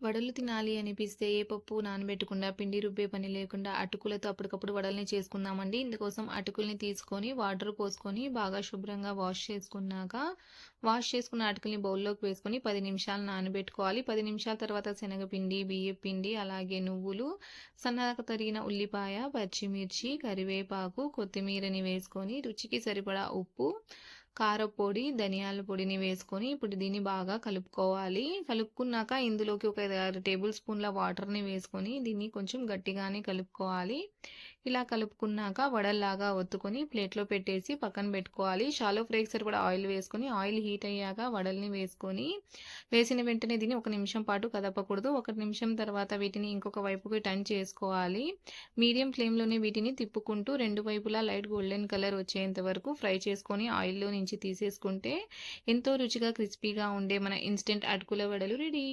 వడలు తినాలి అనిపిస్తే ఏ పప్పు నానబెట్టకుండా, పిండి రుబ్బే పని లేకుండా అటుకులతో అప్పటికప్పుడు వడల్ని చేసుకుందామండి. ఇందుకోసం అటుకుల్ని తీసుకొని, వాటర్ పోసుకొని, బాగా శుభ్రంగా వాష్ చేసుకున్నాక, వాష్ చేసుకున్న అటుకుల్ని బౌల్‌లోకి వేసుకొని 10 నిమిషాలు నానబెట్టుకోవాలి. 10 నిమిషాల తర్వాత శనగపిండి, బియ్యపిండి, అలాగే నువ్వులు, సన్నగా తరిగిన ఉల్లిపాయ, పచ్చిమిర్చి, కరివేపాకు, కొత్తిమీరని వేసుకొని, రుచికి సరిపడా ఉప్పు, కారప్పొడి, ధనియాల పొడిని వేసుకొని ఇప్పుడు దీన్ని బాగా కలుపుకోవాలి. కలుపుకున్నాక ఇందులోకి ఒక 6 టేబుల్ స్పూన్ల వాటర్‌ని వేసుకొని దీన్ని కొంచెం గట్టిగానే కలుపుకోవాలి. ఇలా కలుపుకున్నాక వడల్లాగా ఒత్తుకొని ప్లేట్‌లో పెట్టేసి పక్కన పెట్టుకోవాలి. షాలో ఫ్రైకి సరిపడా ఆయిల్ వేసుకొని, ఆయిల్ హీట్ అయ్యాక వడల్ని వేసుకొని, వేసిన వెంటనే దీన్ని ఒక నిమిషం పాటు కదపకూడదు. ఒక నిమిషం తర్వాత వీటిని ఇంకొక వైపుకి టర్న్ చేసుకోవాలి. మీడియం ఫ్లేమ్‌లోనే వీటిని తిప్పుకుంటూ రెండు వైపులా లైట్ గోల్డెన్ కలర్ వచ్చేంత వరకు ఫ్రై చేసుకొని ఆయిల్‌లో నుంచి తీసేసుకుంటే ఎంతో రుచిగా క్రిస్పీగా ఉండే మన ఇన్‌స్టంట్ అటుకుల వడలు రెడీ.